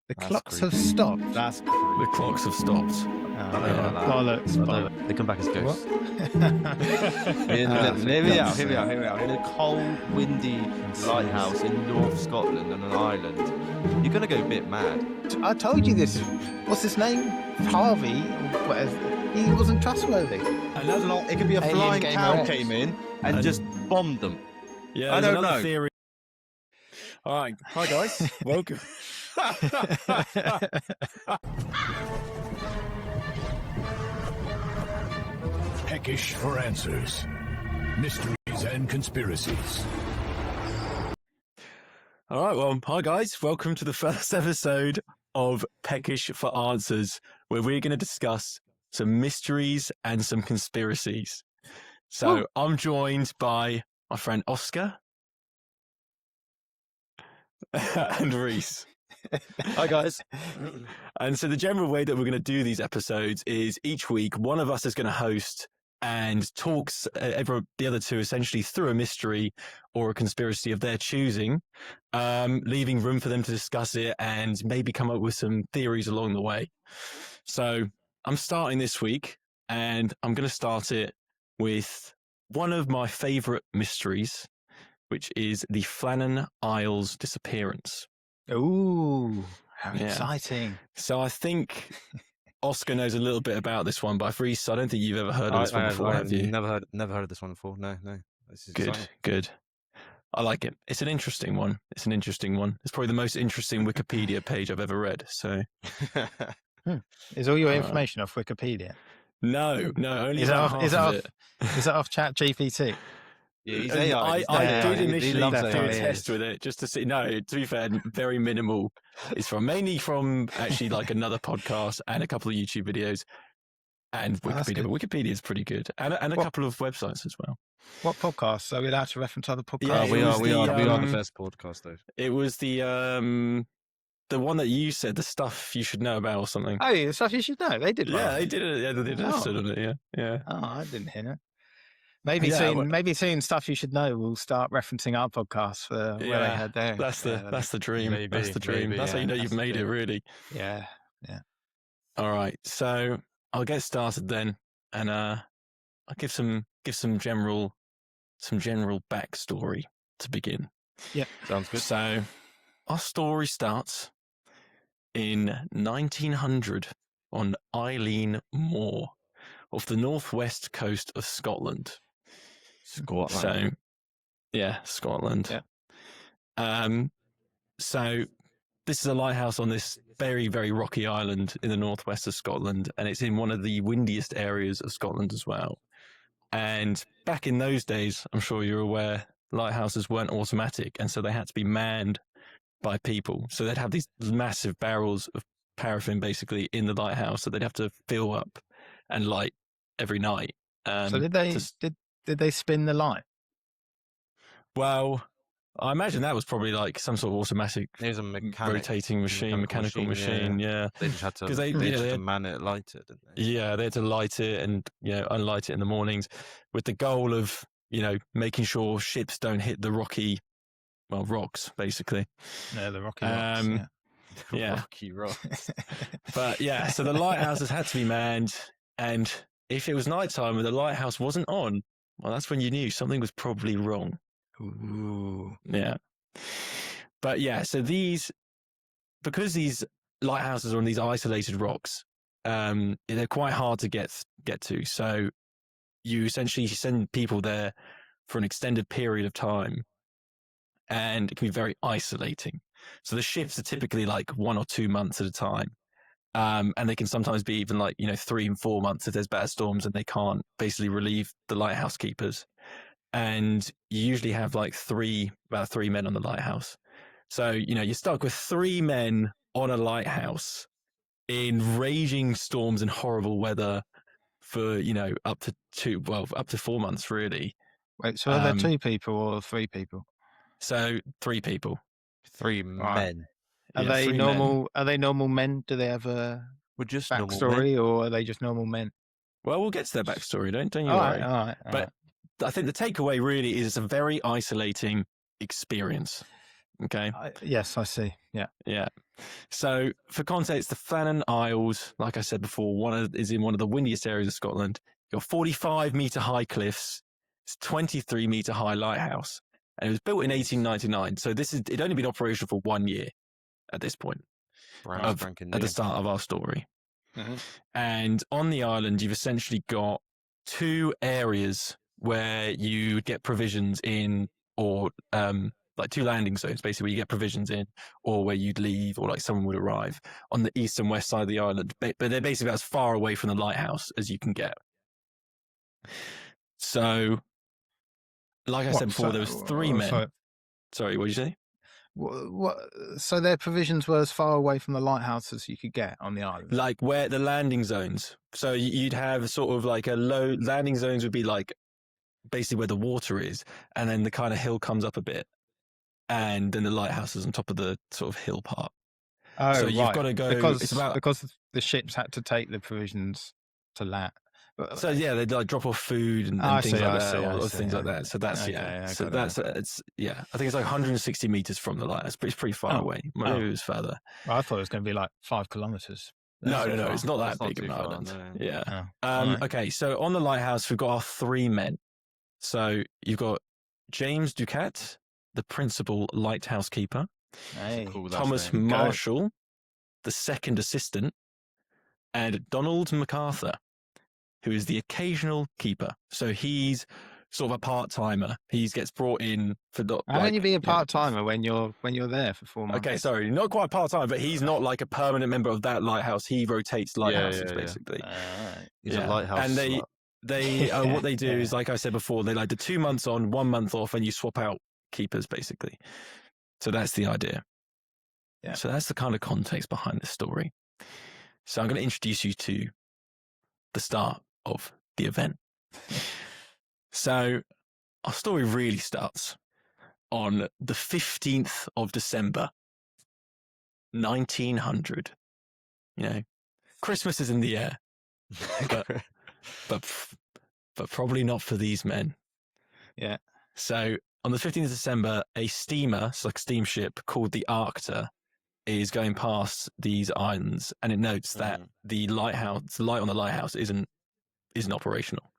The That's clocks creepy. have stopped. That's creepy. The clocks have stopped. Bollocks. They come back as ghosts. What? Hear me out. In a cold, windy lighthouse in North Scotland on an island, you're gonna go a bit mad. I told you this. What's his name? Harvey. Or whatever. He wasn't trustworthy. It could be a Alien flying Gamer cow X. came in and just bombed them. Yeah, I there's don't another know. theory. All right, hi guys, welcome. Peckish for answers. Mysteries and conspiracies. All right, well, hi guys, welcome to the first episode of Peckish for Answers, where we're going to discuss some mysteries and some conspiracies. So I'm joined by my friend Oscar and Rhys. Hi guys. And so the general way that we're going to do these episodes is each week one of us is going to host and talks the other two essentially through a mystery or a conspiracy of their choosing, leaving room for them to discuss it and maybe come up with some theories along the way. So I'm starting this week, and I'm going to start it with one of my favourite mysteries, which is the Flannan Isles disappearance. Ooh, how Yeah. exciting. So I think Oscar knows a little bit about this one, but Rhys, I don't think you've ever heard of this one before, have you? Never heard of this one before. No. This is Good, exciting. good. I like it. It's an interesting one. It's probably the most interesting Wikipedia page I've ever read. So Is all your information off Wikipedia? no, only Is about that off- half is that of off- it. Is that off Chat GPT? Yeah, he's And AI. I did He initially loves do AI. a test with it just to see. No, to be fair, very minimal. It's mainly from actually like another podcast and a couple of YouTube videos and Oh, that's Wikipedia. good. But Wikipedia is pretty good, and a What- couple of websites as well. What podcasts? Are we allowed to reference other podcasts? Yeah, we it was are the, the first podcast though. It was the one that you said, the stuff you should know about or something. Oh, the stuff you should know. They did. Yeah, one. they did it. Yeah, they did an Oh. episode on it. Yeah. Oh, I didn't hear that. Maybe Yeah, soon. well- Maybe soon. Stuff you should know. We'll start referencing our podcasts for where they Yeah, had their. That's the dream. maybe, That's the dream. maybe, That's how you know yeah, you've that's made the it, really. Yeah. All right, so I'll get started then, and I'll give some general backstory to begin. Sounds good. So our story starts in 1900 on Eileen Moor off the northwest coast of Scotland. Scotland. So, yeah, Scotland. Yeah. So this is a lighthouse on this very, very rocky island in the northwest of Scotland, and it's in one of the windiest areas of Scotland as well. And back in those days, I'm sure you're aware, lighthouses weren't automatic, and so they had to be manned by people. So they'd have these massive barrels of paraffin basically in the lighthouse that they'd have to fill up and light every night. So did they did they spin the light? Well, I imagine that was probably like some sort of automatic There's a rotating mechanical machine. Yeah. They just had to 'Cause they just had- to man it, light it, didn't they? Yeah, they had to light it and unlight it in the mornings, with the goal of making sure ships don't hit the rocks basically. No, the Rocky Rocks. Um, Yeah. Rocky rocks. But yeah, so the lighthouses had to be manned, and if it was nighttime and the lighthouse wasn't on, well, that's when you knew something was probably wrong. Ooh. Yeah. But yeah, so because these lighthouses are on these isolated rocks, they're quite hard to get to. So you essentially send people there for an extended period of time, and it can be very isolating. So the shifts are typically like 1 or 2 months at a time. And they can sometimes be even like, 3 and 4 months if there's bad storms and they can't basically relieve the lighthouse keepers. And you usually have like about three men on the lighthouse. So, you're stuck with 3 men on a lighthouse in raging storms and horrible weather for, up to 4 months, really. Wait, so are there 2 people or 3 people? So 3 people. 3 Right. men. Are Yeah, they 3 normal? men. Are they normal men? Do they have a We're just normal men. backstory, or are they just normal men? Well, we'll get to their backstory. Don't you All worry. right, all right. But I think the takeaway really is it's a very isolating experience. Okay. Yes, I see. Yeah. Yeah. So, for context, the Flannan Isles, like I said before, is in one of the windiest areas of Scotland. You've got 45-meter high cliffs. It's 23-meter high lighthouse, and it was built in 1899. So it'd only been operational for 1 year at this point at the start of our story. Mm-hmm. And on the island, you've essentially got two areas where you get provisions in, or like two landing zones, basically, where you get provisions in, or where you'd leave, or like someone would arrive on the east and west side of the island. But they're basically as far away from the lighthouse as you can get. So, like I said before, there was three men. Sorry, what did you say? What? So their provisions were as far away from the lighthouse as you could get on the island. Like where the landing zones. So you'd have sort of like a low landing zones would be like basically where the water is, and then the kind of hill comes up a bit, and then the lighthouse is on top of the sort of hill part. Oh, so right. you've got to go because the ships had to take the provisions to land. So yeah, they'd like drop off food and things like that, or things like that. So that's So that's it's I think it's like 160 meters from the lighthouse. It's pretty far away. Maybe it was further. Well, I thought it was going to be like 5 kilometers. No, it's not that big of an island. No. Yeah. Right. Okay, so on the lighthouse, we've got our three men. So you've got James Ducat, the principal lighthouse keeper. Hey. Cool, Thomas Marshall, the second assistant, and Donald MacArthur, who is the occasional keeper. So he's sort of a part-timer. He gets brought in for... How can you be a part-timer when you're there for 4 months? Okay, sorry, not quite part-time, but he's not like a permanent member of that lighthouse. He rotates lighthouses, basically. He's a lighthouse and slut. they what they do is, like I said before, they like do 2 months on, 1 month off, and you swap out keepers, basically. So that's the idea. Yeah. So that's the kind of context behind this story. So I'm going to introduce you to the start of the event. So our story really starts on the 15th of December, 1900. You know, Christmas is in the air, but probably not for these men. Yeah. So on the 15th of December, a steamer, it's like a steamship called the Arcta, is going past these islands, and it notes that the light on the lighthouse isn't operational.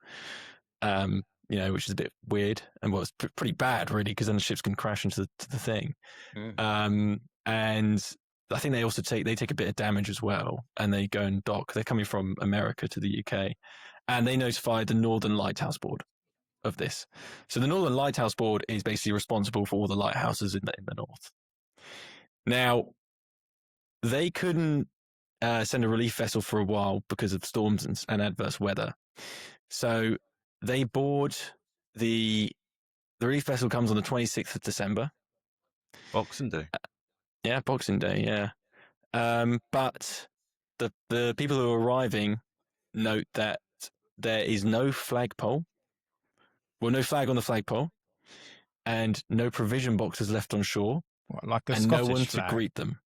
Which is a bit weird, and it's pretty bad, really, because then the ships can crash into the thing. And I think they also take a bit of damage as well, and they go and dock. They're coming from America to the UK, and they notified the Northern Lighthouse Board of this. So the Northern Lighthouse Board is basically responsible for all the lighthouses in the north. Now, they couldn't send a relief vessel for a while because of storms and adverse weather. So they board the relief vessel comes on the 26th of December. Boxing Day. Boxing Day, yeah. But the people who are arriving note that there is no flagpole. Well, no flag on the flagpole, and no provision boxes left on shore. What, like a and Scottish no one flag? to greet them.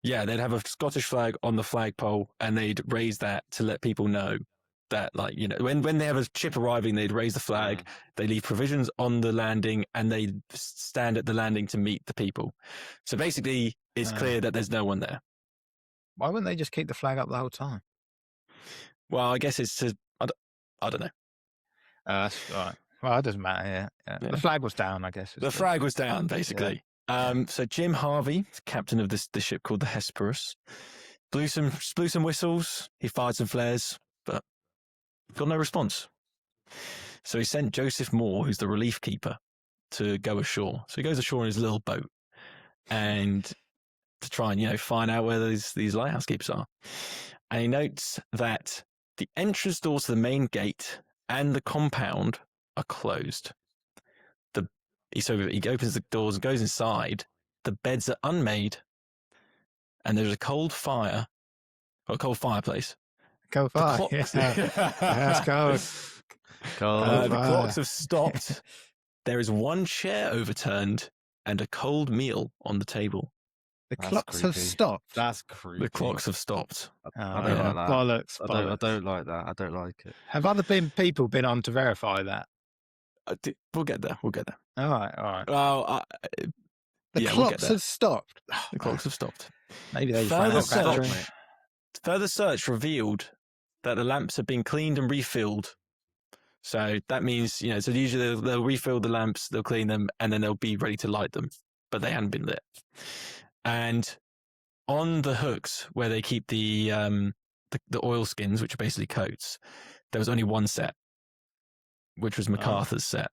Yeah, they'd have a Scottish flag on the flagpole, and they'd raise that to let people know that, like, you know, when they have a ship arriving, they'd raise the flag, they leave provisions on the landing, and they stand at the landing to meet the people. So basically, it's clear that there's no one there. Why wouldn't they just keep the flag up the whole time? Well, I guess it's to, I don't know. That's right. Well, it doesn't matter. Yeah. The flag was down, I guess. The flag was down, basically. Yeah. So Jim Harvey, captain of this ship called the Hesperus, blew some whistles. He fired some flares, but got no response. So he sent Joseph Moore, who's the relief keeper, to go ashore. So he goes ashore in his little boat, and to try and find out where these lighthouse keepers are. And he notes that the entrance doors to the main gate and the compound are closed. So he opens the doors and goes inside. The beds are unmade, and there's a cold fireplace. Cold fire. That's cold. The clocks have stopped. There is one chair overturned and a cold meal on the table. The clocks have stopped. That's creepy. The clocks have stopped. I don't like that. Bollocks. I don't like that. I don't like it. Have other people been on to verify that? We'll get there. All right. Well, The Yeah, we'll get clocks there. have stopped. The clocks have stopped. Maybe they Further ran out search. battery. Further search revealed that the lamps have been cleaned and refilled. So that means, so usually they'll refill the lamps, they'll clean them, and then they'll be ready to light them. But they hadn't been lit. And on the hooks where they keep the oil skins, which are basically coats, there was only one set, which was MacArthur's set.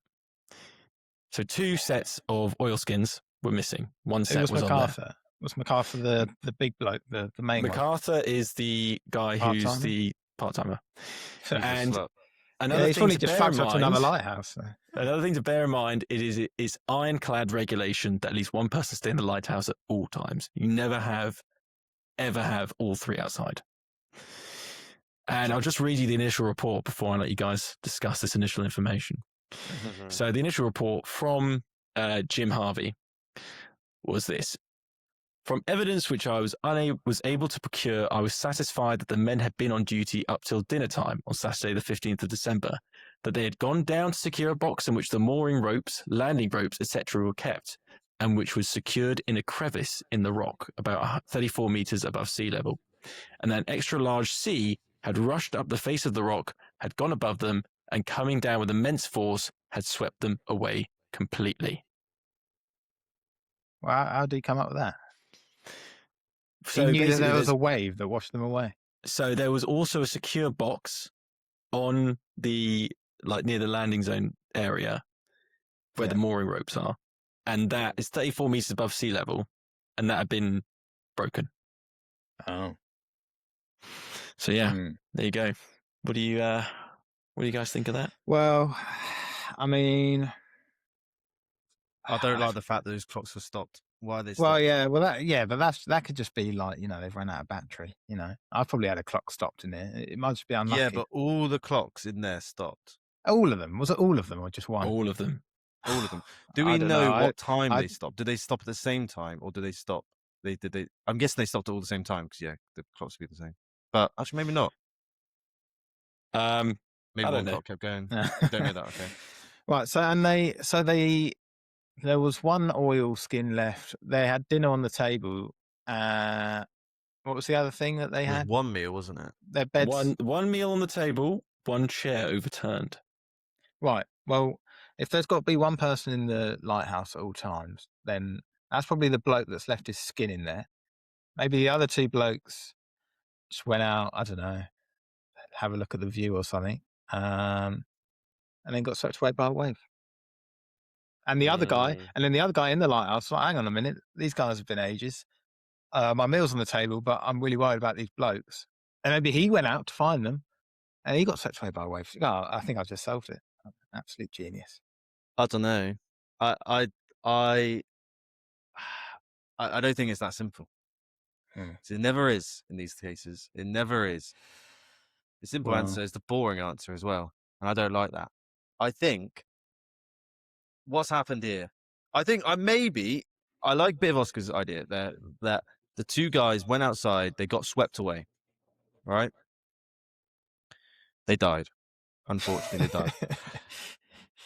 So 2 sets of oil skins were missing. One set was MacArthur. on there. Was MacArthur the big bloke, the main MacArthur is the guy who's Part-timer? the part-timer. He's a And slut. another he's thing probably to just bear in fucked up to another mind, lighthouse. So. another thing to bear in mind, it's ironclad regulation that at least one person stay in the lighthouse at all times. You never ever have all 3 outside. And I'll just read you the initial report before I let you guys discuss this initial information. So the initial report from Jim Harvey was this. From evidence which I was able to procure, I was satisfied that the men had been on duty up till dinner time on Saturday the 15th of December, that they had gone down to secure a box in which the mooring ropes, landing ropes, etc. were kept, and which was secured in a crevice in the rock about 34 meters above sea level, and that an extra large sea had rushed up the face of the rock, had gone above them, and coming down with immense force, had swept them away completely. Well, how did he come up with that? So he knew that basically there was there's- a wave that washed them away. So there was also a secure box on the, near the landing zone area where the mooring ropes are. And that is 34 meters above sea level. And that had been broken. Oh. So yeah, there you go. What do you guys think of that? Well, I mean, I don't like the fact that those clocks were stopped. Why are they stopped? well, yeah, but that could just be like, they've run out of battery. I've probably had a clock stopped in there. It might just be unlucky. Yeah, but all the clocks in there stopped. all of them, was it all of them or just one? All of them. All of them. Do I we don't know know. what time they stopped? Did they stop at the same time, or did they stop? I'm guessing they stopped at all the same time because the clocks would be the same. But actually, maybe not. Maybe I don't one know. clock kept going. Don't know that. Okay. Right. So there was one oil skin left. They had dinner on the table. What was the other thing that they It was had? one meal, wasn't it? Their beds. One meal on the table, one chair overturned. Right. Well, if there's got to be one person in the lighthouse at all times, then that's probably the bloke that's left his skin in there. Maybe the other 2 blokes just went out, I don't know, have a look at the view or something, and then got swept away by a wave. And the other guy, and then the other guy in the lighthouse, like, hang on a minute, these guys have been ages. My meal's on the table, but I'm really worried about these blokes. And maybe he went out to find them, and he got swept away by a wave. Oh, I think I've just solved it. Absolute genius. I don't know. I don't think it's that simple. So it never is in these cases. It never is. The simple answer is the boring answer as well, and I don't like that. I think what's happened here. I think I like a bit of Oscar's idea there that the 2 guys went outside. They got swept away. Right? They died. Unfortunately, they died.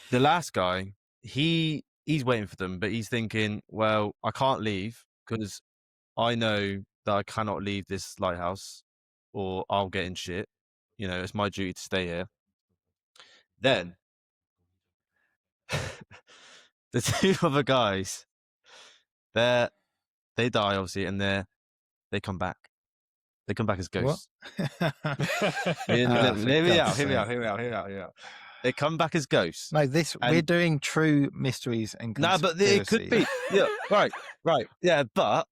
The last guy, he's waiting for them, but he's thinking, well, I can't leave because I know that I cannot leave this lighthouse or I'll get in shit. It's my duty to stay here. Then the 2 other guys, they die obviously, and they come back. They come back as ghosts. Hear me out. They come back as ghosts. No, we're doing true mysteries and conspiracy. No, but it could be. Yeah, right. Yeah, but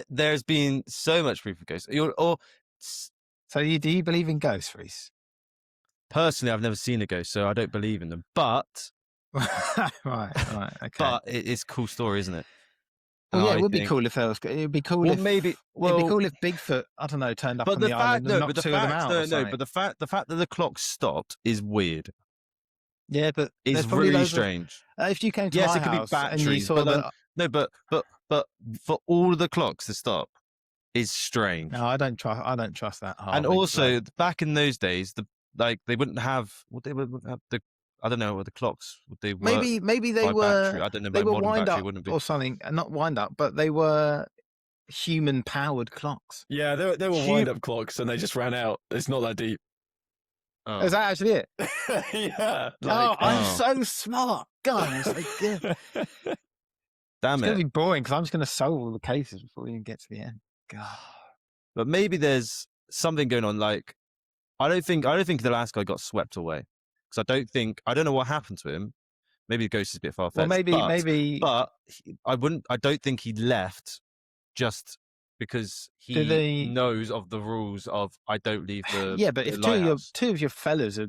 there's been so much proof of ghosts. So do you believe in ghosts, Rhys? Personally, I've never seen a ghost, so I don't believe in them. But right, okay. But it's a cool story, isn't it? Well, yeah, it would be cool if there was. It would be cool if maybe. It'd be cool if Bigfoot, I don't know, turned up on the island and knocked 2 of them out. But the fact that the clock stopped is weird. Yeah, but it's really strange. If you came to my house and you saw but for all of the clocks to stop is strange. No, I don't trust that. And also, back in those days, they wouldn't have the I don't know what the clocks they work Maybe they by were battery. I don't know. they By were modern wind battery, up wouldn't be. or something. Not wind up, but they were human powered clocks. Yeah, they were wind-up clocks, and they just ran out. It's not that deep. Oh. Is that actually it? Yeah. I'm Oh. so smart. God, it's so good. Damn It's it! going to be boring because I'm just going to solve all the cases before we even get to the end. God. But maybe there's something going on. Like, I don't think the last guy got swept away, because I don't know what happened to him. Maybe the ghost is a bit far fetched. Well, but I don't think he left just because he knows of the rules of I don't leave the yeah, but the if lighthouse. two of your fellas are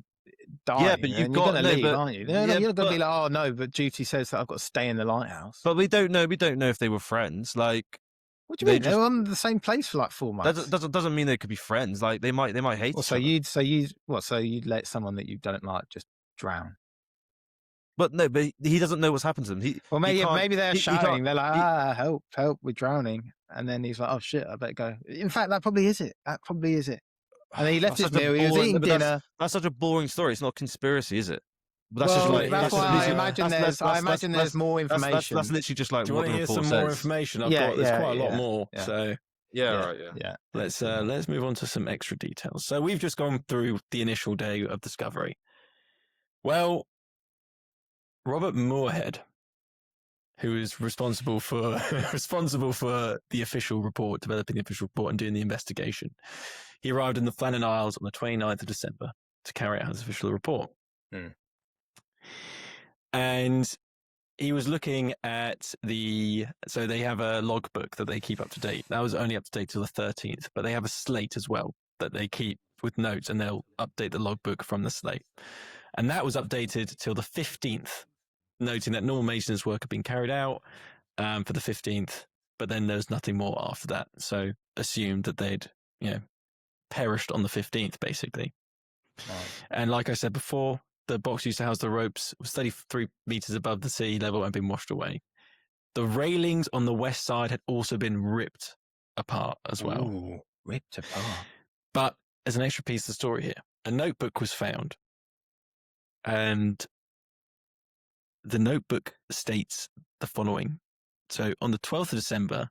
dying, Yeah, but you've and got you're going to no, leave, but aren't you? yeah, You're not going to but, be like, oh no, but duty says that I've got to stay in the lighthouse. but we don't know. We don't know if they were friends. Like, What do you they mean? They were on the same place for like 4 months. that doesn't mean they could be friends. Like, they might hate Well, each other. so you'd let someone that you don't like just drown? But no, but he doesn't know what's happened to them. Well, maybe they're he shouting. can't- They're like, help, we're drowning. And then he's like, oh shit, I better go. In fact, that probably is it. And then he left That's his such a meal. He was boring- eating but dinner. That's such a boring story. It's not a conspiracy, is it? But Well, just like that's why I imagine there's more that's information. literally just like Do you what want the to hear report some says. more information? Yeah, There's quite a lot yeah, more. yeah. So Yeah. let's move on to some extra details. So we've just gone through the initial day of discovery. Well, Robert Moorhead, who is responsible for the official report, developing the official report and doing the investigation, he arrived in the Flannan Isles on the 29th of December to carry out his official report. And he was looking at so they have a logbook that they keep up to date. That was only up to date till the 13th, but they have a slate as well that they keep with notes, and they'll update the logbook from the slate. And that was updated till the 15th, noting that normal maintenance work had been carried out for the 15th, but then there was nothing more after that. So assumed that they'd, perished on the 15th, basically. Right. And like I said before, the box used to house the ropes was 33 meters above the sea level and been washed away. The railings on the west side had also been ripped apart as well. Ooh, ripped apart. But as an extra piece of the story here, a notebook was found. And the notebook states the following. So on the 12th of December,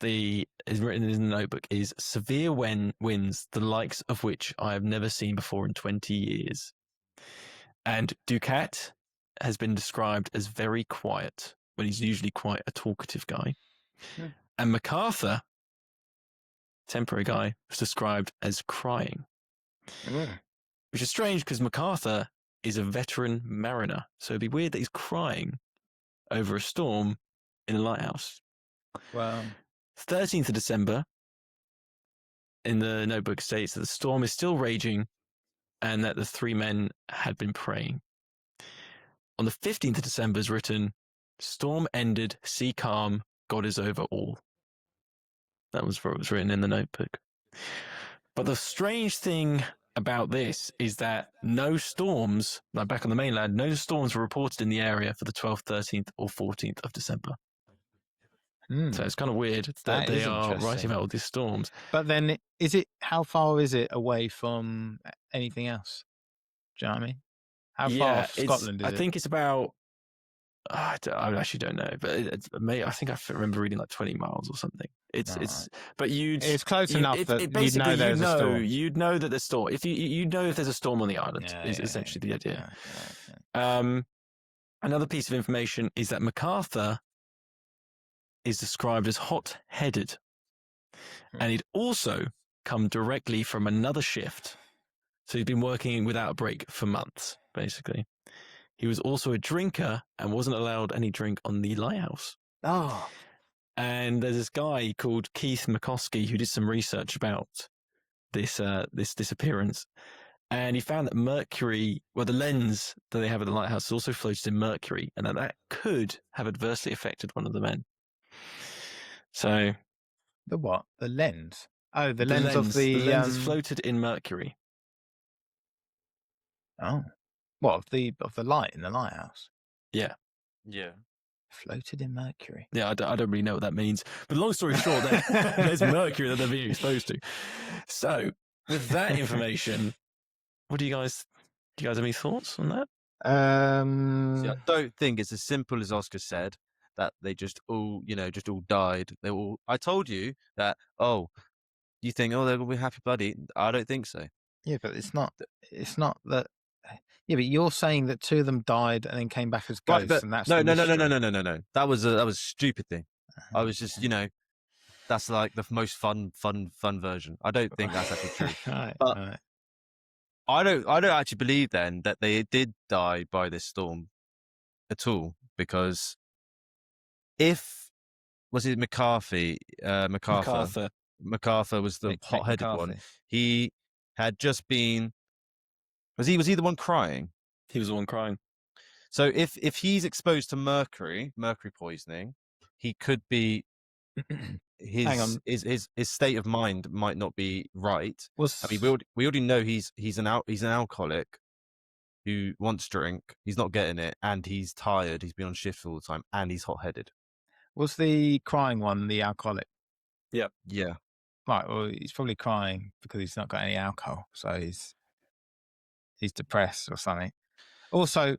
is written in the notebook is severe winds, the likes of which I have never seen before in 20 years. And Ducat has been described as very quiet when he's usually quite a talkative guy. Yeah. And MacArthur, temporary guy, was described as crying. Which is strange because MacArthur is a veteran mariner. So it'd be weird that he's crying over a storm in a lighthouse. Wow. 13th of December, in the notebook states that the storm is still raging and that the three men had been praying. On the 15th of December is written, storm ended, sea calm, God is over all. That was what was written in the notebook. But the strange thing about this is that no storms, like back on the mainland, no storms were reported in the area for the 12th, 13th or 14th of December. So it's kind of weird that they are writing about all these storms. But then, how far is it away from anything else? Do you know what I mean? How far off Scotland is it? I think it's about, I actually don't know, but I think I remember reading like 20 miles or something. But it's close enough that you'd know there's a storm. You'd know that there's a storm. You know if there's a storm on the island, is essentially the idea. Another piece of information is that MacArthur is described as hot-headed. And he'd also come directly from another shift. So he'd been working without a break for months, basically. He was also a drinker and wasn't allowed any drink on the lighthouse. Oh. And there's this guy called Keith McCoskey who did some research about this disappearance. And he found that mercury, the lens that they have at the lighthouse also floated in mercury, and that could have adversely affected one of the men. So, the what? The lens? Oh, the lens of the lens is floated in mercury. Oh, what of the light in the lighthouse? Yeah. Floated in mercury. Yeah, I don't really know what that means. But long story short, there's mercury that they're being exposed to. So, with that information, what do you guys Do you guys have any thoughts on that? See, I don't think it's as simple as Oscar said, that they just all, just all died. They all. I told you that. Oh, you think, oh, they're gonna be happy bloody? I don't think so. Yeah, but it's not. It's not that. Yeah, but you're saying that 2 of them died and then came back as Right, ghosts, but and that's no. the mystery. No. That was a stupid thing. I was just, that's like the most fun version. I don't think that's actually true. Right, But right. I don't actually believe then that they did die by this storm at all, because if was it McCarthy, MacArthur was the Mick hot-headed one. McCarthy. He had just been. Was he the one crying? He was the one crying. So if he's exposed to mercury poisoning, he could be Hang on. his state of mind might not be right. Was I mean, we already know he's an alcoholic who wants drink. He's not getting it, and he's tired. He's been on shift all the time, and he's hot-headed. was the crying one the alcoholic? Yeah. Right. Well, he's probably crying because he's not got any alcohol, so he's depressed or something. Also,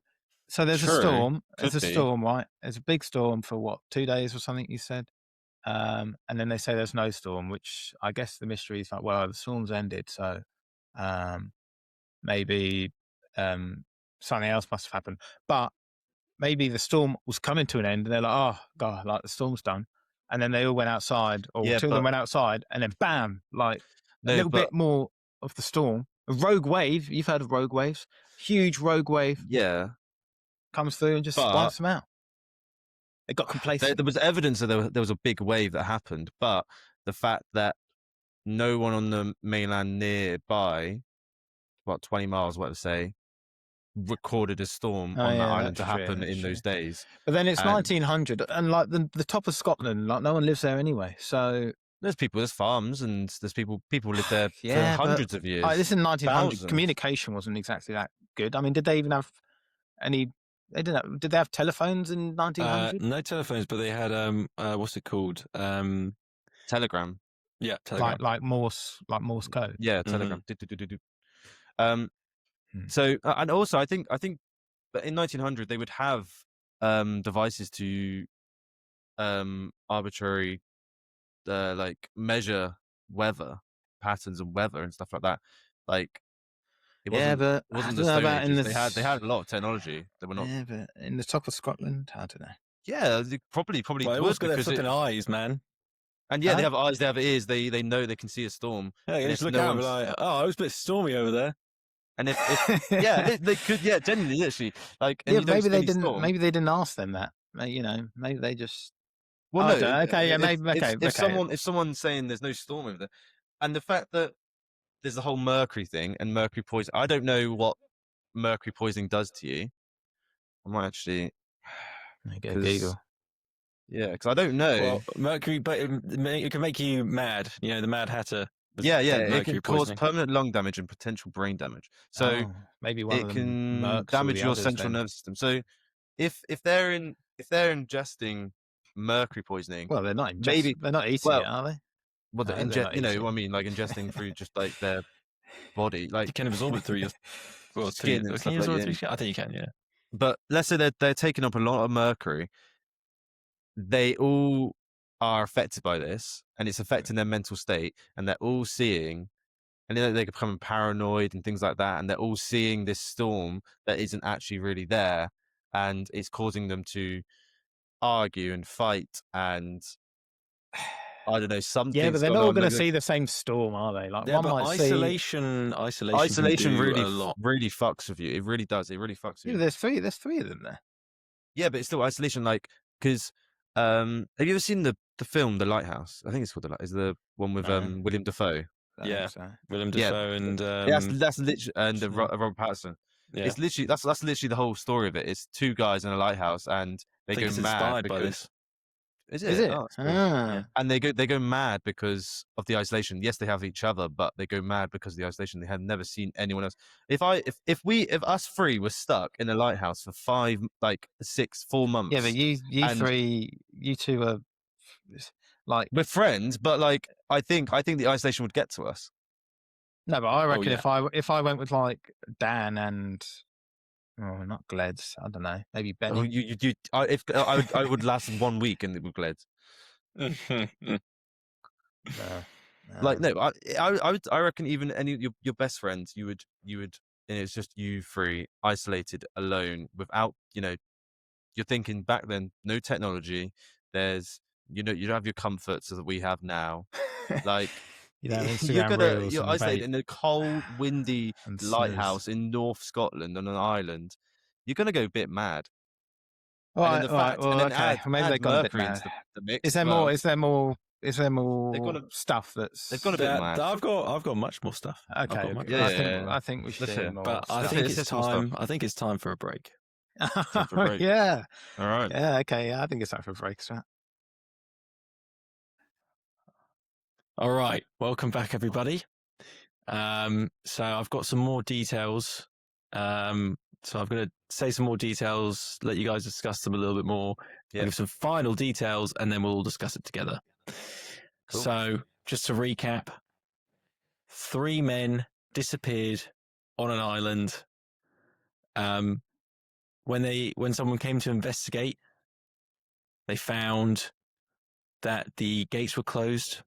so there's a True. storm. There's Could a be. storm, right? There's a big storm for what, 2 days or something? You said, and then they say there's no storm, which I guess the mystery is like, well, the storm's ended, so maybe something else must have happened. But maybe the storm was coming to an end, and they're like, oh god, like the storm's done, and then they all went outside, or Yeah, 2 of them went outside, and then bam, like a little bit more of the storm. A rogue wave. You've heard of rogue waves? Huge rogue wave Yeah. comes through and just wipes them out. It got complacent. There was evidence that there was a big wave that happened, but the fact that no one on the mainland nearby, about 20 miles, what to say, recorded a storm on that island to happen in those days. But then it's 1900, and like the top of Scotland, like no one lives there anyway. So there's farms, and there's people live there for hundreds of years. This is 1900. Thousands. Communication wasn't exactly that good. I mean, did they even have any? They didn't. Did they have telephones in 1900? No telephones, but they had what's it called? Telegram. Yeah, telegram. Like Morse code. Yeah, telegram. So, and also, I think that in 1900 they would have devices to arbitrary like measure weather patterns and weather and stuff like that. Like it wasn't the Stone Ages. They had a lot of technology that were not. Yeah, but in the top of Scotland, I don't know. Yeah, they probably Well, they always got their flipping eyes, man. And yeah, they have eyes, they have ears, they know they can see a storm. Yeah, you just look out and be like, oh, it was a bit stormy over there. And if yeah, they could, yeah, genuinely, literally, like, yeah, maybe they didn't. Storm. Maybe they didn't ask them that. Maybe they just. Well, no, okay, yeah, maybe. Okay, if someone's saying there's no storm over there, and the fact that there's the whole mercury thing and mercury poison, I don't know what mercury poisoning does to you. I might actually get a Google. Yeah, because I don't know. Well, mercury, but it can make you mad. You know, the Mad Hatter. Yeah, it can cause permanent lung damage and potential brain damage. So maybe one of them can damage your central nervous system. So if they're ingesting mercury poisoning, well, they're not. They're not eating it, are they? Well, they're you know what I mean, like ingesting through just like their body, like you can absorb it through your skin. Can you absorb it through your skin? I think you can, yeah. But let's say they're taking up a lot of mercury. They all are affected by this, and it's affecting their mental state, and they're all seeing, and they're becoming paranoid and things like that, and they're all seeing this storm that isn't actually really there, and it's causing them to argue and fight, and I don't know, something. Yeah, but they're not all going to see the same storm, are they? Like, yeah, one might isolation really fucks with you. It really does. It really fucks with you. There's three of them there. Yeah, but it's still isolation, like, because have you ever seen the film The Lighthouse? I think it's called The Lighthouse. Is the one with William Dafoe? Yeah, William Dafoe and that's literally and Robert Pattinson. Yeah. It's literally that's literally the whole story of it. It's 2 guys in a lighthouse, and they go mad by this. Is it? Oh, yeah. And they go mad because of the isolation. Yes, they have each other, but they go mad because of the isolation. They have never seen anyone else. If us 3 were stuck in a lighthouse for 4 months. Yeah, but you 2 are like we're friends, but like I think the isolation would get to us. No, but I reckon yeah. if I went with like Dan and not Gleds, I don't know, maybe Oh, Benny. I would last 1 week and it would Gleds. Like no, I reckon even any of your best friends, you would, and it's just you three isolated, alone, without you're thinking back then, no technology. There's you don't have your comforts that we have now. Like Instagram you're and isolated vape in a cold, windy and lighthouse in North Scotland on an island. You're gonna go a bit mad. All And then right, the all right. fact, and Well, then okay. Maybe add they've gone a bit Mercury mad. into the mix Is there as more? well. Is there more? Is there They've more got stuff that's? They've got a bit mad. I've got much more stuff. I've Okay. got much Okay. more Yeah. I think we should Let's hear hear. more. But I Let's think hear it's some stuff. time. I think it's time for a break. Time for a break. Yeah. All right. Yeah. Okay. Yeah, I think it's time for a break. So. All right, welcome back, everybody. So I've got some more details. So I'm going to say some more details, let you guys discuss them a little bit more. Yeah. I'll give some final details, and then we'll all discuss it together. Cool. So just to recap, 3 men disappeared on an island. When someone came to investigate, they found that the gates were closed.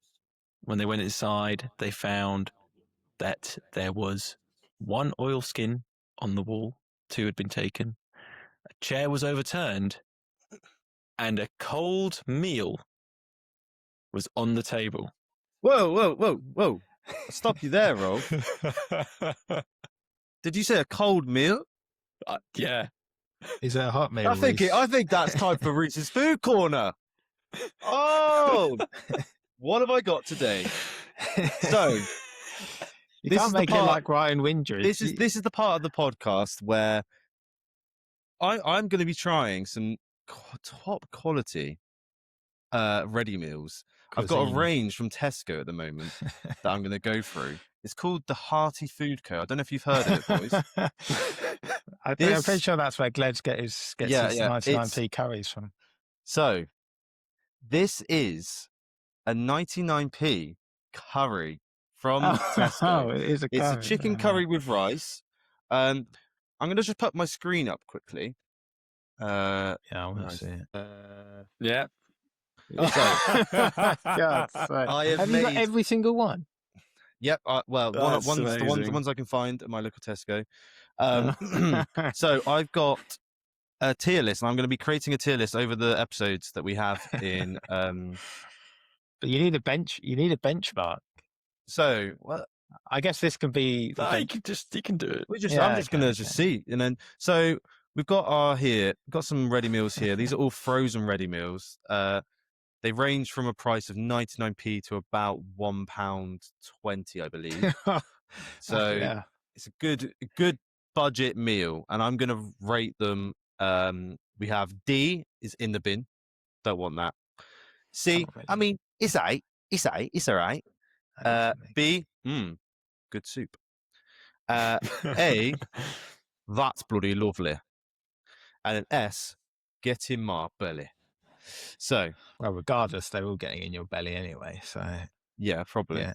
When they went inside, they found that there was 1 oilskin on the wall, 2 had been taken, a chair was overturned, and a cold meal was on the table. Whoa. I'll stop you there, Rolf. Did you say a cold meal? Yeah. Is it a hot meal? I think that's time for Rhys's food corner. Oh, what have I got today? So you this can't is the make it part- like Ryan Windry. this is the part of the podcast where I'm going to be trying some top quality ready meals. I've got a Cuisine. range from Tesco at the moment that I'm going to go through. It's called the Hearty Food Co. I don't know if you've heard of it, boys. I'm pretty sure that's where Gledge gets his 99p curries from. So this is a 99p curry from Tesco. Oh, it is a curry. It's a chicken curry with rice. I'm going to just put my screen up quickly. Yeah, I want to see it. Yeah. God, have you got every single one? Yep. That's the amazing. ones I can find at my local Tesco. So I've got a tier list, and I'm going to be creating a tier list over the episodes that we have in. But you need a bench. You need a benchmark. So I guess this can be. You can do it. I'm just going to see, and then so we've got some ready meals here. These are all frozen ready meals. They range from a price of 99p to about £1.20, I believe. So it's a good budget meal, and I'm going to rate them. We have D is in the bin. Don't want that. C, I mean, it's A. It's all right. B, good soup. A, that's bloody lovely. And an S, get in my belly. So, well, regardless, they're all getting in your belly anyway. So, yeah, probably. Yeah.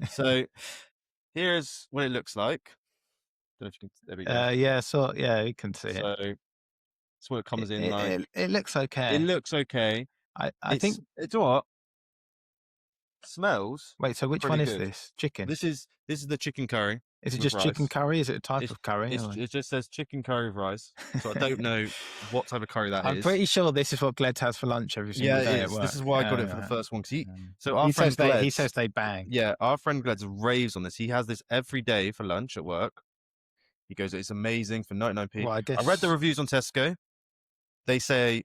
So, here's what it looks like. Don't know if you can. There we go. You can see it. So, that's what it comes in like. It looks okay. It looks okay. I think it's what smells. Wait, so which one is good. this? Chicken. This is the chicken curry. Is it just rice. chicken curry? Is it a type of curry? It just says chicken curry with rice. So I don't know what type of curry that is. I'm pretty sure this is what Gled has for lunch every single day. It is. This is why I got it for the first one. He says they bang. Yeah, our friend Gled raves on this. He has this every day for lunch at work. He goes, it's amazing for 99p. Well, I read the reviews on Tesco. They say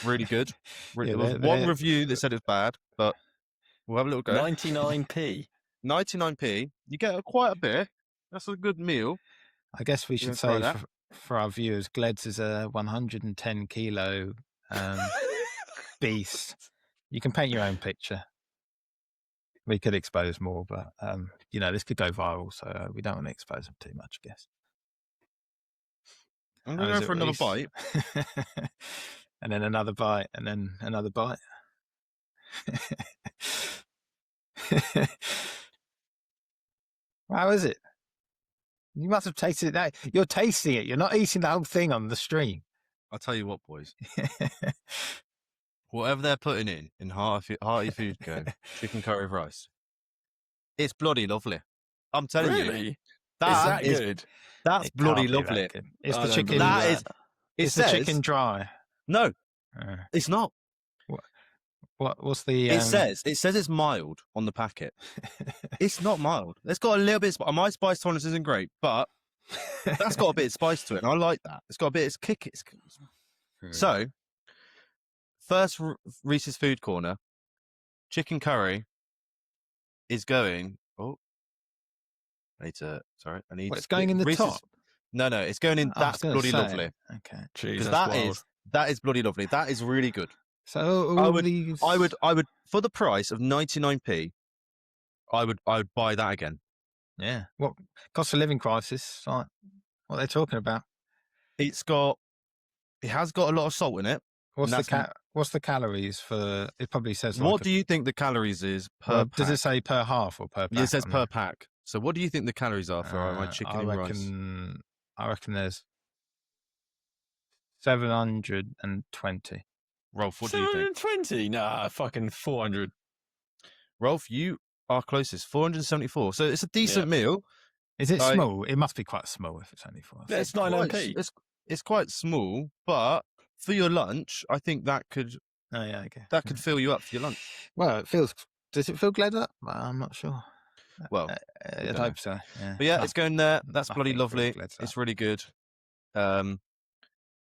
really good. There was one review that said it was bad, but we'll have a little go. 99p. 99p. You get quite a bit. That's a good meal. I guess we should say for our viewers, Gled's is a 110 kilo beast. You can paint your own picture. We could expose more, but this could go viral, so we don't want to expose them too much, I guess. I'm going to go for another bite. And then another bite, and then another bite. How is it? You must have tasted it now. You're tasting it. You're not eating the whole thing on the stream. I'll tell you what, boys. Whatever they're putting in Hearty Food Co. chicken curry with rice, it's bloody lovely. I'm telling you, Really? Is that that is good? that's It bloody can't be that lovely. good. It's I the don't chicken. believe That is. It It's says the chicken dry. no, Uh, it's not. what's the? It says it's mild on the packet. It's not mild. It's got a little bit. My spice tolerance isn't great, but that's got a bit of spice to it, and I like that. It's got a bit. It's kick. So, first Reese's Food Corner, chicken curry is going. Oh, I need to. Sorry, I need. Well, it's going in the Reese's, top. No, it's going in. I was That's gonna bloody say. lovely. Okay. Jeez, Because that's that is bloody lovely. That is really good. So I all would- these. I would for the price of 99p. I would buy that again. Yeah. What cost of living crisis? Like what they're talking about? It has got a lot of salt in it. What's And the what's the calories for? It probably says. What Like do you think the calories is per well, pack? does it say per half or per pack? Yeah, it says on per there? pack. So what do you think the calories are for my chicken and rice? I reckon there's 720. Rolf, what do you think? 720? Nah, fucking 400. Rolf, you are closest. 474. So it's a decent meal. Is it Like- small? It must be quite small if it's only 4. Yeah, it's quite- 99p. It's quite small, but for your lunch, I think that could Oh yeah, okay. fill you up for your lunch. Well, it feels. Does it feel glad up? Well, I'm not sure. Well, I'd don't hope so. Yeah. but yeah, No, it's going there. That's bloody nothing lovely. feels glad It's up. really good.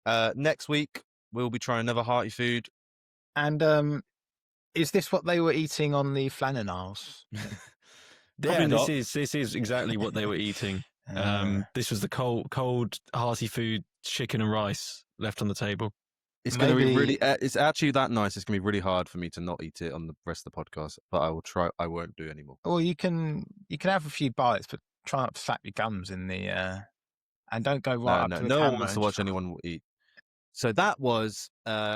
Next week we'll be trying another hearty food. And is this what they were eating on the Flannan Isles? Yeah, not. this is exactly what they were eating. This was the cold hearty food, chicken and rice left on the table. It's going to be Maybe- really. It's actually that nice. It's going to be really hard for me to not eat it on the rest of the podcast, but I will try. I won't do anymore. Well, you can have a few bites, but try not to slap your gums in the and don't go right up to the No camera one wants to and watch just- anyone eat. So that was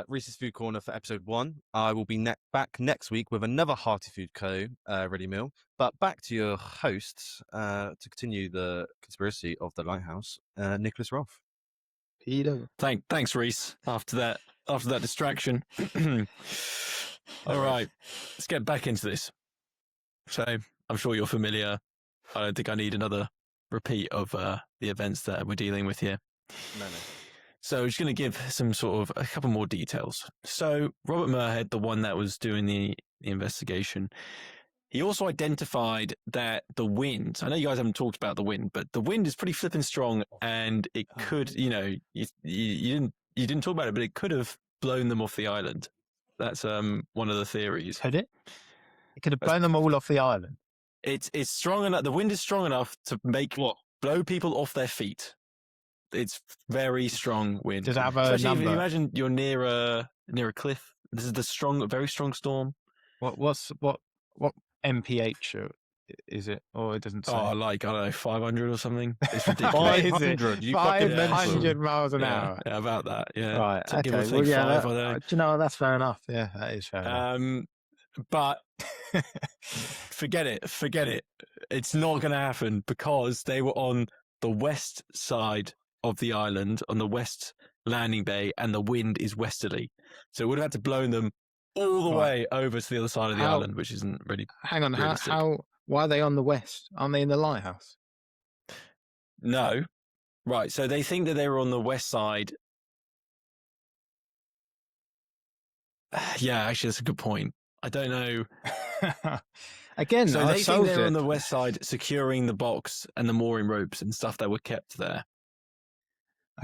Reese's Food Corner for episode 1. I will be back next week with another Hearty Food Co. ready meal. But back to your hosts to continue the conspiracy of the lighthouse, Nicholas Rolfe. Peter. Thanks, Rhys. After that distraction. All right, let's get back into this. So I'm sure you're familiar. I don't think I need another repeat of the events that we're dealing with here. No. So I'm just going to give a couple more details. So Robert Muirhead, the one that was doing the investigation, he also identified that the wind, I know you guys haven't talked about the wind, but the wind is pretty flipping strong, and it could, you didn't talk about it, but it could have blown them off the island. That's one of the theories. Could it? It could have blown them all off the island. It's strong enough. The wind is strong enough to blow people off their feet. It's very strong wind. Does it have a Especially if number? you imagine you're near a cliff. This is very strong storm. What MPH is it? Or it doesn't say. Oh, like, I don't know, 500 or something. It's ridiculous. What is it? 500, you fucking 500 miles an hour. Yeah, about that. Yeah. Right. So Okay. give or take Well, yeah. 5, I don't know. Do you know that's fair enough? Yeah, that is fair enough. But forget it. It's not going to happen because they were on the west side of the island, on the west landing bay, and the wind is westerly. So it would have had to blow them all the way over to the other side of the island, which isn't really. Hang on. realistic. Why are they on the west? Aren't they in the lighthouse? No. Right. So they think that they were on the west side. Yeah, actually, that's a good point. I don't know. Again, So I they think solved they're on it. the west side securing the box and the mooring ropes and stuff that were kept there.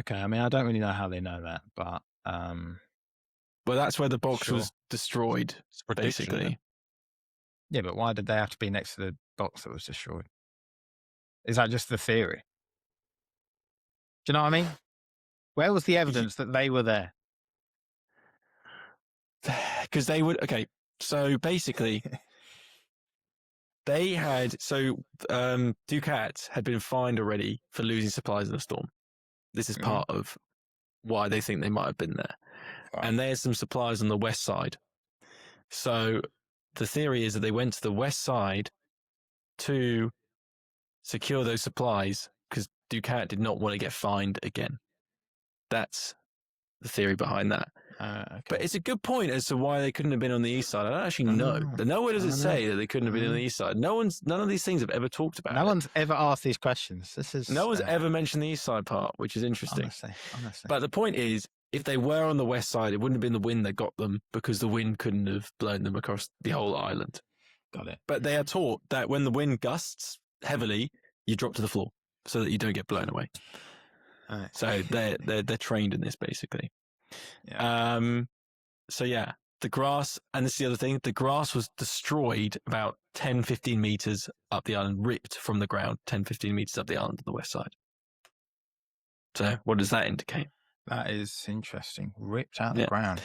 Okay, I mean, I don't really know how they know that, but But that's where the box Sure. was destroyed, It's a prediction, basically. isn't it? yeah, but why did they have to be next to the box that was destroyed? Is that just the theory? Do you know what I mean? Where was the evidence that they were there? Because they would. Okay, so basically, they had. So Ducat had been fined already for losing supplies in the storm. This is Mhm. part of why they think they might have been there. Right. And there's some supplies on the west side. So the theory is that they went to the west side to secure those supplies because Ducat did not want to get fined again. That's the theory behind that. Okay. But it's a good point as to why they couldn't have been on the east side. I don't actually know. Nowhere does it say that they couldn't have been on the east side. None of these things have ever talked about. No one's ever asked these questions. No one's ever mentioned the east side part, which is interesting. Honestly. But the point is, if they were on the west side, it wouldn't have been the wind that got them because the wind couldn't have blown them across the whole island. Got it. But they are taught that when the wind gusts heavily, you drop to the floor so that you don't get blown away. Right. So they're trained in this basically. Yeah. So yeah, the grass, and this is the other thing, the grass was destroyed about 10, 15 meters up the island, ripped from the ground 10, 15 meters up the island on the west side. So what does that indicate? That is interesting. Ripped out the ground.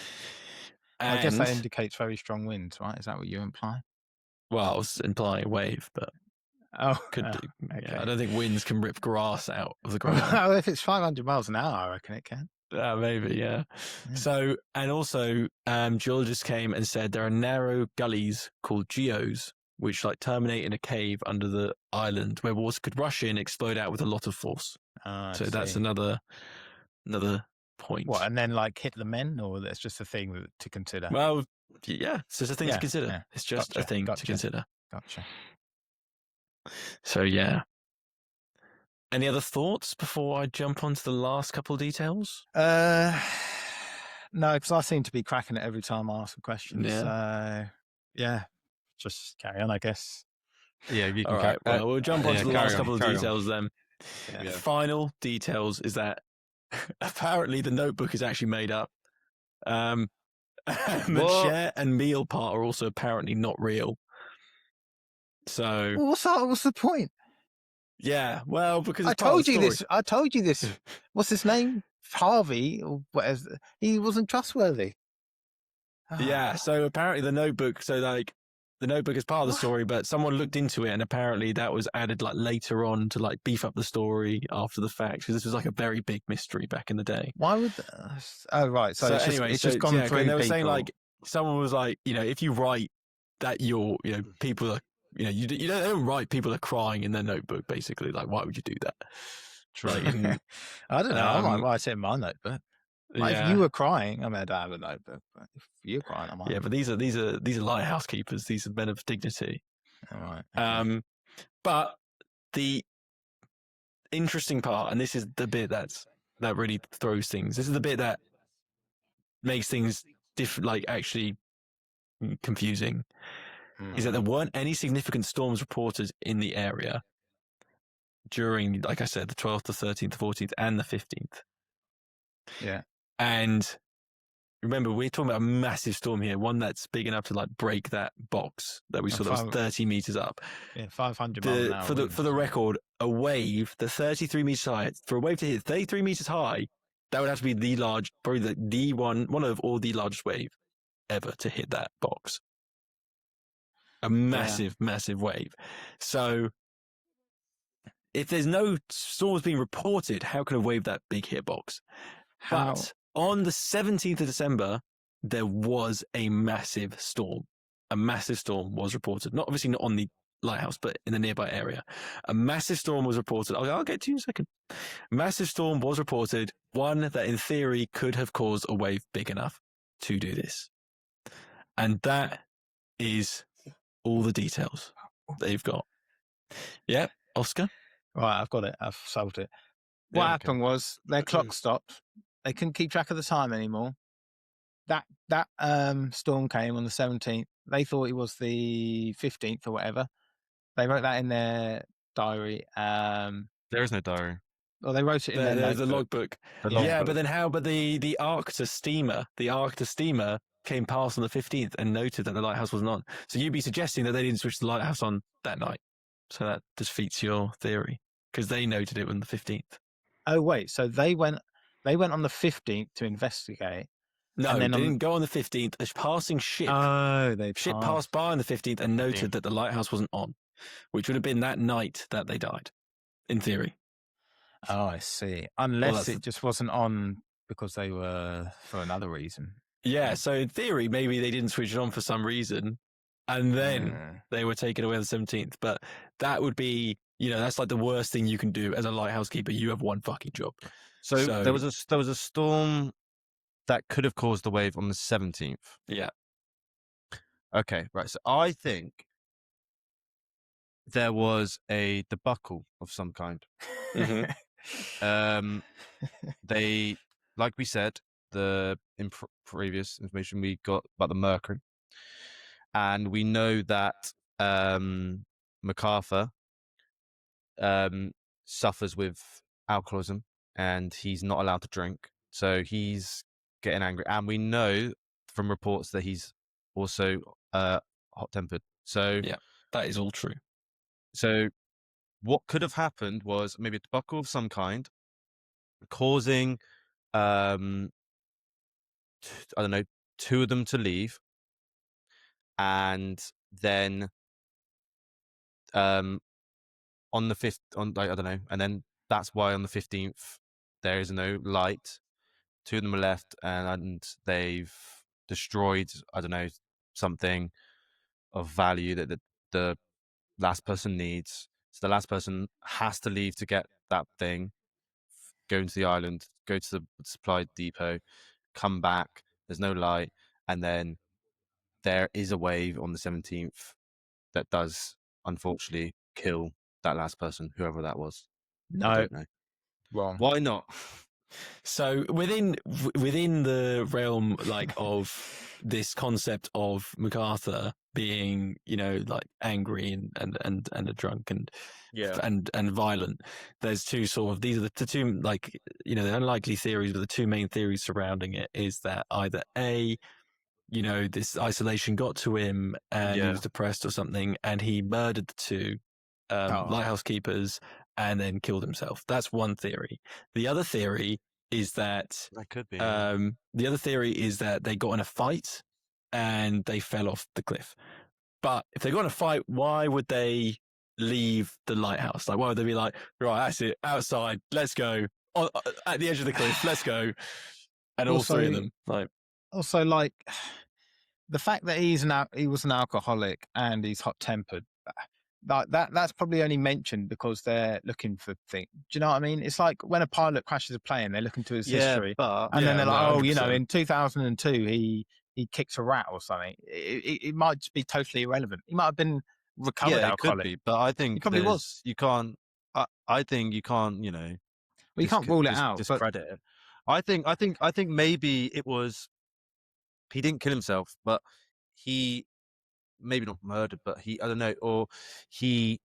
And, I guess that indicates very strong winds, right? Is that what you imply? Well, I was implying a wave, but could do. Okay. Yeah, I don't think winds can rip grass out of the ground. Well, if it's 500 miles an hour, I reckon it can. Maybe, yeah. So, and also, geologists came and said there are narrow gullies called geos, which like terminate in a cave under the island where water could rush in, explode out with a lot of force. So that's another point. What, and then like hit the men, or that's just a thing to consider? Well, yeah, it's just a thing to consider. Yeah. It's just a thing to consider. Gotcha. So, yeah. Any other thoughts before I jump onto the last couple of details? No, because I seem to be cracking it every time I ask a question. Yeah. So, yeah, just carry on, I guess. Yeah, you can. All right, well, we'll jump on to the last couple of details then. Yeah. Final details is that apparently the notebook is actually made up. The chair and meal part are also apparently not real. So what's the point? Yeah, well, because I told you this. What's his name? Harvey, or whatever. He wasn't trustworthy. Yeah, so apparently the notebook is part of the story, but someone looked into it and apparently that was added like later on to like beef up the story after the fact, because this was like a very big mystery back in the day. Why would? Oh, right. So it's just gone through. And they were people. saying like someone was like, if you write that people are. You don't write people are crying in their notebook, basically. Like, why would you do that? Like, I don't know. I might write it in my notebook. Like, if you were crying, I mean, I don't have a notebook, but if you're crying, I might. Yeah, but these are lighthouse keepers. These are men of dignity. All right. Okay. But the interesting part, and this is the bit that really throws things. This is the bit that makes things different, like actually confusing. Is that there weren't any significant storms reported in the area during, like I said, the 12th, the 13th, the 14th, and the 15th. Yeah. And remember, we're talking about a massive storm here, one that's big enough to like break that box that we saw that was 30 meters up. Yeah, 500 miles an hour. For the record, a wave, the 33 meters high, for a wave to hit 33 meters high, that would have to be probably the one of all the largest wave ever to hit that box. A massive, massive wave. So if there's no storms being reported, how can a wave that big hit box? But on the 17th of December, there was a massive storm. A massive storm was reported. Obviously not on the lighthouse, but in the nearby area. A massive storm was reported. I'll get to you in a second. A massive storm was reported, one that in theory could have caused a wave big enough to do this. And that is all the details they've got. Yeah, Oscar? Right, I've got it. I've solved it. What happened was their clock stopped. They couldn't keep track of the time anymore. That storm came on the 17th. They thought it was the 15th or whatever. They wrote that in their diary. There is no diary. Well, they wrote it in their logbook. Yeah, but then how? But the Arctic steamer came past on the 15th and noted that the lighthouse wasn't on. So you'd be suggesting that they didn't switch the lighthouse on that night. So that defeats your theory because they noted it on the 15th. Oh, wait. So they went on the 15th to investigate. No, and then they didn't go on the 15th. A passing ship. Oh, ship passed by on the 15th and noted that the lighthouse wasn't on, which would have been that night that they died, in theory. Oh, I see. Unless it just wasn't on because they were for another reason. Yeah, so in theory, maybe they didn't switch it on for some reason, and then they were taken away on the 17th. But that would be, that's like the worst thing you can do as a lighthouse keeper. You have one fucking job. So there was a storm that could have caused the wave on the 17th. Yeah. Okay, right. So I think there was a debacle of some kind. Mhm. They, like we said, in previous information we got about the Mercury, and we know that MacArthur suffers with alcoholism, and he's not allowed to drink, so he's getting angry. And we know from reports that he's also hot-tempered. So Yeah, that is all true. So what could have happened was maybe a debacle of some kind, causing I don't know, two of them to leave, and then on the 5th, I don't know, and then that's why on the 15th there is no light. Two of them are left, and they've destroyed, I don't know, something of value that the last person needs. So the last person has to leave to get that thing, go into the island, go to the supply depot, come back. There's no light, and then there is a wave on the 17th that does unfortunately kill that last person, whoever that was. I No, don't know. wrong. Why not? So within the realm of this concept of MacArthur being, like angry and a drunk and violent, there's two sort of, these are the two, the unlikely theories, but the two main theories surrounding it is that either A, this isolation got to him and he was depressed or something, and he murdered the two lighthouse keepers and then killed himself. That's one theory. The other theory is that could be. the other theory is that they got in a fight and they fell off the cliff. But if they got in a fight, why would they leave the lighthouse? Like, why would they be like, right, that's it, outside, let's go, at the edge of the cliff, let's go, and all three of them, Also, the fact that he was an alcoholic and he's hot tempered, that's probably only mentioned because they're looking for things. Do you know what I mean? It's like when a pilot crashes a plane, they look into his history, and then they're like, 100%. in 2002 he kicked a rat or something. It might just be totally irrelevant. He might have been recovered alcoholic. It could be, but I think he probably was. You can't. I think you can't. Well, you can't rule it out. Discredit it. I think maybe it was. He didn't kill himself, but he maybe not murdered, but I don't know, or he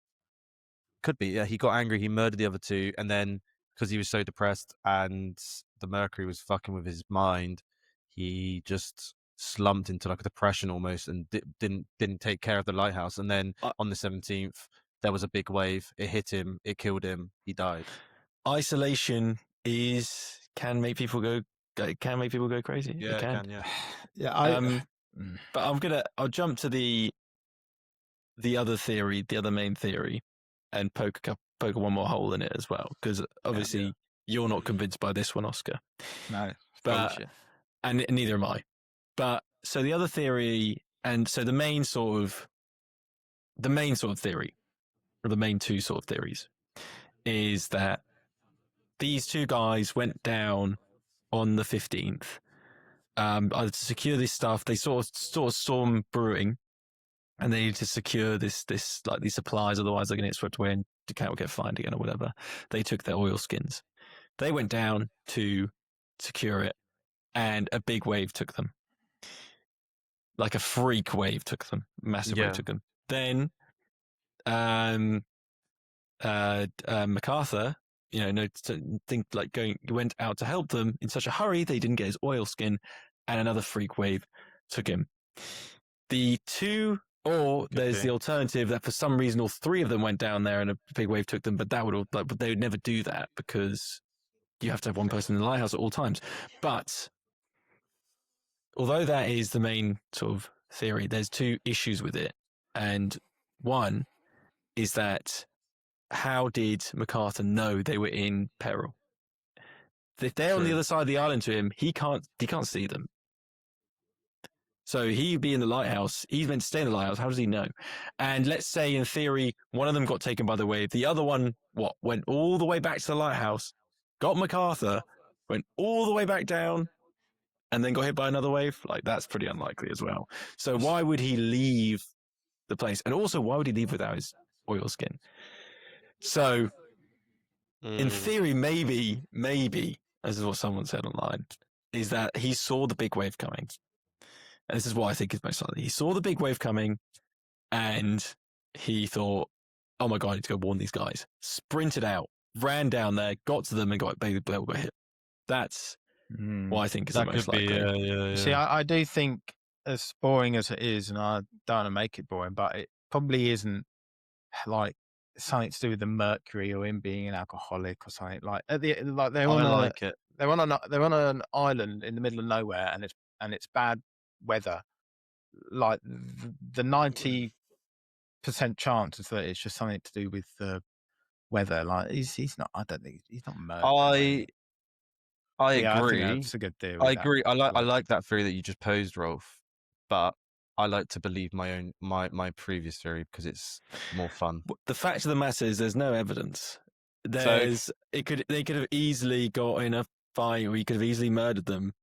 could be. Yeah, he got angry. He murdered the other two, and then because he was so depressed and the Mercury was fucking with his mind, he just slumped into like a depression almost, and didn't take care of the lighthouse. And then on the 17th, there was a big wave. It hit him. It killed him. He died. Isolation can make people go crazy. Yeah, it can. Yeah. But I'll jump to the other theory, the other main theory, and poke one more hole in it as well, because obviously you're not convinced by this one, Oscar. No, but and neither am I. But so the other theory, and so the main sort of theory, or the main two sort of theories, is that these two guys went down on the 15th, either to secure this stuff. They saw storm brewing, and they need to secure this like these supplies, otherwise they're going to get swept away and the cat will get fined again or whatever. They took their oil skins. They went down to secure it, and a big wave took them. Like a freak wave took them. Massive wave took them. Then MacArthur, went out to help them in such a hurry they didn't get his oil skin, and another freak wave took him. The alternative that for some reason all three of them went down there and a big wave took them, but they would never do that because you have to have one person in the lighthouse at all times. But although that is the main sort of theory, there's two issues with it. And one is that how did MacArthur know they were in peril? If they're on the other side of the island to him, he can't see them. So he'd be in the lighthouse. He's meant to stay in the lighthouse. How does he know? And let's say, in theory, one of them got taken by the wave. The other one, went all the way back to the lighthouse, got MacArthur, went all the way back down, and then got hit by another wave? Like, that's pretty unlikely as well. So why would he leave the place? And also, why would he leave without his oil skin? So, in theory, maybe, this is what someone said online, is that he saw the big wave coming. And this is what I think is most likely. He saw the big wave coming and he thought, oh my God, I need to go warn these guys. Sprinted out, ran down there, got to them and got hit. That's what I think is the most likely. Yeah. See, I do think, as boring as it is, and I don't want to make it boring, but it probably isn't like something to do with the mercury or him being an alcoholic or something. Like they're on they're on an island in the middle of nowhere, and it's bad weather. Like the 90% chance is that it's just something to do with the weather. Like he's not. I don't think he's not murdered. I agree. I think that's a good theory. I agree. I like that theory that you just posed, Rolf. But I like to believe my previous theory because it's more fun. The fact of the matter is, there's no evidence. They could have easily got in a fight, or he could have easily murdered them.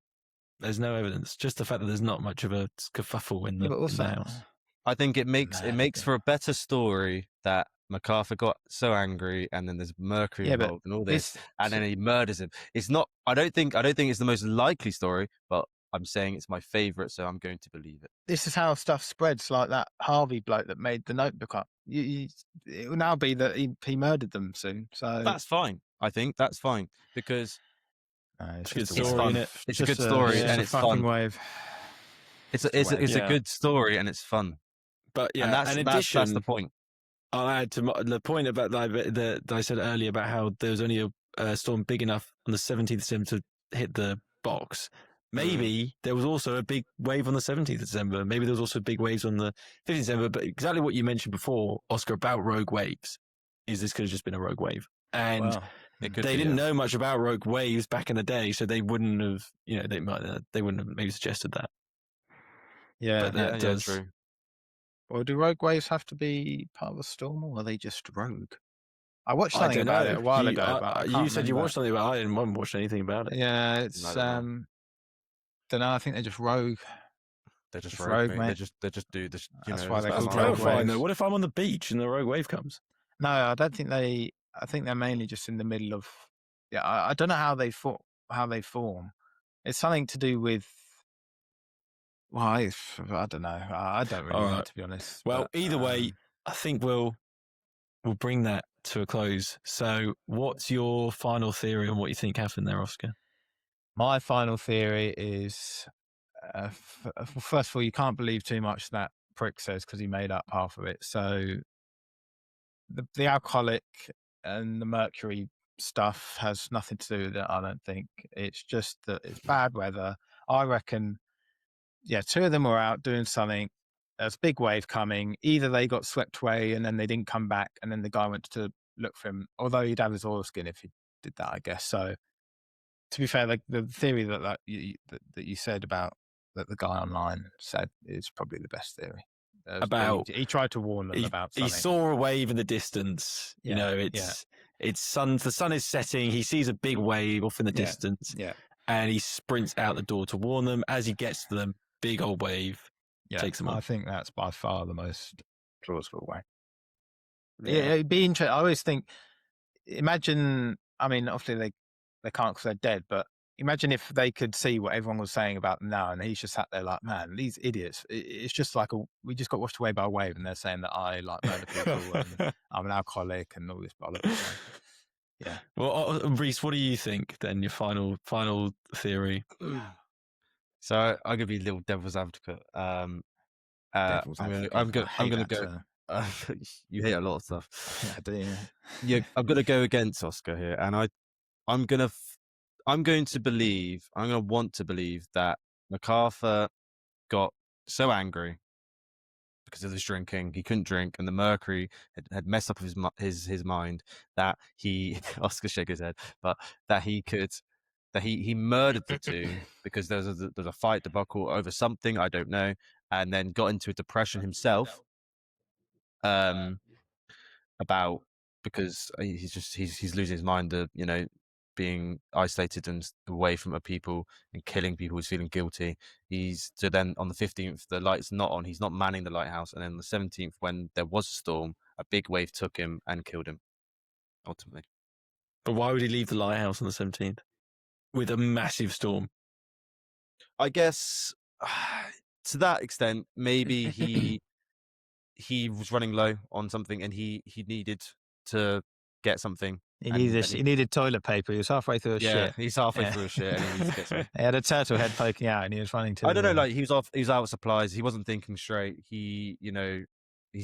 There's no evidence. Just the fact that there's not much of a kerfuffle in the house. I think it makes for a better story that MacArthur got so angry, and then there's mercury involved and all this, and then he murders him. It's not. I don't think it's the most likely story, but I'm saying it's my favourite, so I'm going to believe it. This is how stuff spreads, like that Harvey bloke that made the Notebook up. It will now be that he murdered them soon. So that's fine. I think that's fine because it's a good story. It's a good story and it's fun. Wave. It's a good story and it's fun. But yeah, and that's the point. I'll add to the point about that I said earlier about how there was only a storm big enough on the 17th of December to hit the box. Maybe there was also a big wave on the 17th of December. Maybe there was also big waves on the 15th of December. But exactly what you mentioned before, Oscar, about rogue waves, is this could have just been a rogue wave. And they didn't know much about rogue waves back in the day, so they wouldn't have, they wouldn't have maybe suggested that. Yeah, but that does. True. Well, do rogue waves have to be part of a storm, or are they just rogue? I watched something about it a while ago. But you said you watched something about it. I didn't watch anything about it. Yeah, it's don't know. I think they're just rogue. They're just rogue, mate. They just do this. That's why they're called terrifying. Though, what if I'm on the beach and the rogue wave comes? No, I don't think they. I think they're mainly just in the middle of. Yeah, I don't know how they form. It's something to do with. Well, I don't know. I don't really know, to be honest. Well, either way, I think we'll bring that to a close. So, what's your final theory on what you think happened there, Oscar? My final theory is, first of all, you can't believe too much that prick says because he made up half of it. So the alcoholic and the mercury stuff has nothing to do with it, I don't think. It's just that it's bad weather. I reckon, two of them were out doing something. There's a big wave coming. Either they got swept away and then they didn't come back, and then the guy went to look for him, although he'd have his oil skin if he did that, I guess. So to be fair, the theory that you said about that the guy online said is probably the best theory. He tried to warn them about something. He saw a wave in the distance. It's sun. The sun is setting. He sees a big wave off in the distance. And he sprints out the door to warn them. As he gets to them, big old wave takes them off. I think that's by far the most plausible way. It'd be interesting. I always think. Imagine. I mean, obviously they can't because they're dead, but imagine if they could see what everyone was saying about them now, and he's just sat there like, man, these idiots. It's just like we just got washed away by a wave, and they're saying that I like murder people, and I'm an alcoholic, and all this bollocks. Yeah. Well, Rhys, what do you think then? Your final theory. So I'll give you a little devil's advocate. I'm gonna go. You hate a lot of stuff. Yeah, I do. Yeah, I'm gonna go against Oscar here, and I'm going to want to believe that MacArthur got so angry because of his drinking, he couldn't drink, and the mercury had messed up his mind that he, Oscar shook his head, but that he could that he murdered the two because there's a fight debacle over something, I don't know, and then got into a depression himself about because he's losing his mind, being isolated and away from people and killing people. He's feeling guilty. So then on the 15th, the light's not on. He's not manning the lighthouse. And then on the 17th, when there was a storm, a big wave took him and killed him, ultimately. But why would he leave the lighthouse on the 17th with a massive storm? I guess to that extent, maybe he was running low on something and he needed to get something. He needed toilet paper. He was halfway through a shit. He's halfway through a shit and he needs to get something. He had a turtle head poking out and he was running to. I don't know, like he was out of supplies. He wasn't thinking straight. He's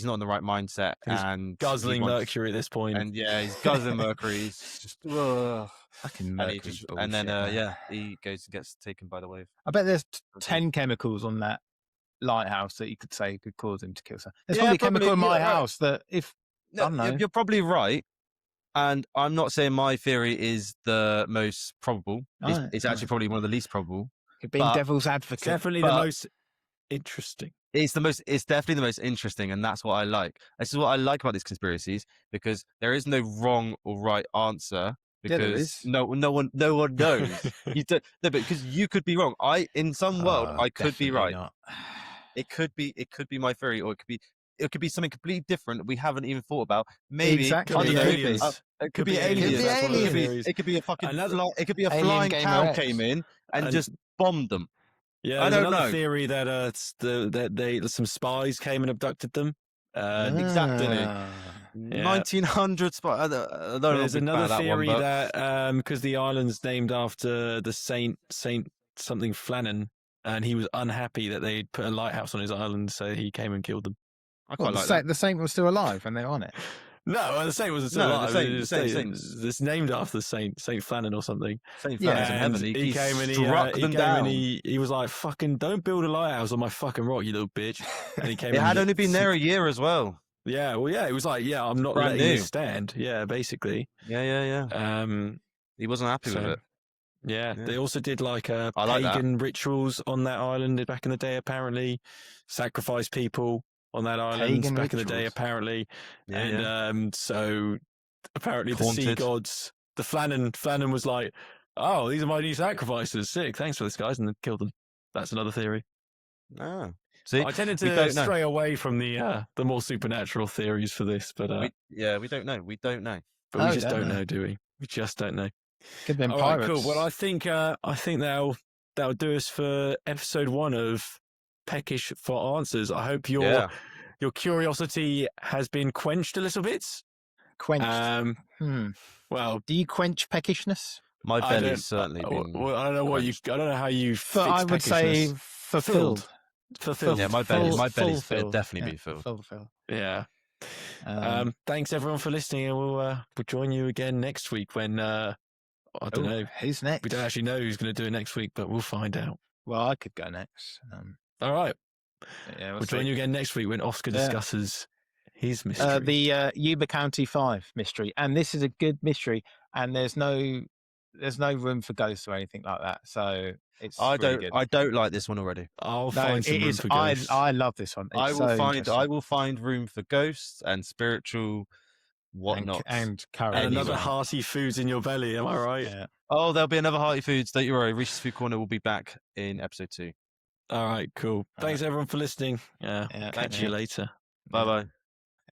not in the right mindset. And guzzling mercury at this point. And he's guzzling mercury. He's just fucking mercury. And then he goes and gets taken by the wave. I bet there's 10 chemicals on that lighthouse that you could say could cause him to kill someone. There's probably a chemical in my house that I don't know. You're probably right. And I'm not saying my theory is the most probable. It's actually probably one of the least probable. Being devil's advocate. Definitely the most interesting. It's definitely the most interesting, and that's what I like. This is what I like about these conspiracies, because there is no wrong or right answer. Because no one knows. You don't, no, but because you could be wrong. In some world I could be right. Not. It could be my theory, or it could be something completely different we haven't even thought about. Maybe exactly. It could be aliens. It could be a fucking it could be a flying cow came in and just bombed them. Yeah, there's another theory that some spies came and abducted them. Exactly. 1900 spies. There's another theory that because the island's named after the Saint something Flannan, and he was unhappy that they'd put a lighthouse on his island, so he came and killed them. I quite like that. The saint was still alive when they were on it. No, the saint wasn't still alive. The saint. It's named after the Saint Flannan or something. Saint Flannan's in heaven. He came and struck them down. He was like, "Fucking don't build a lighthouse on my fucking rock, you little bitch." And he came. It had only been there a year as well. Yeah, well, yeah, it was like, I'm not letting this stand. Yeah, basically. Yeah. He wasn't happy with it. Yeah, they also did like pagan rituals on that island back in the day, apparently. Sacrifice people on that island back in the day, apparently. So apparently the sea gods, the Flannan was like, "Oh, these are my new sacrifices. Sick, thanks for this, guys," and then killed them. That's another theory. Oh. See, I tended to stray away from the more supernatural theories for this, but we don't know. We don't know. But we just don't know, do we? We just don't know. Could have been pirates. Right, cool. Well, I think that'll do us for episode 1 of Peckish for Answers. I hope your curiosity has been quenched a little bit. Quenched. Well, do you quench peckishness? My belly's certainly been. Well, I don't know quenched. I don't know how you. I would say fulfilled. Yeah, my belly's definitely been filled. Fulfilled. Yeah. Thanks everyone for listening, and we'll join you again next week when I don't know who's next. We don't actually know who's going to do it next week, but we'll find out. Well, I could go next. All right. Yeah, we'll join you again next week when Oscar discusses his mystery. The Yuba County 5 mystery, and this is a good mystery, and there's no room for ghosts or anything like that. So it's I really don't like this one already. I'll find some room for ghosts. I love this one. I will find room for ghosts and spiritual whatnot and another hearty foods in your belly. Am I right? Yeah. Oh, there'll be another hearty foods. Don't you worry. Rhys's Food Corner will be back in episode 2. All right, cool. Thanks everyone for listening. Catch you later. Bye bye.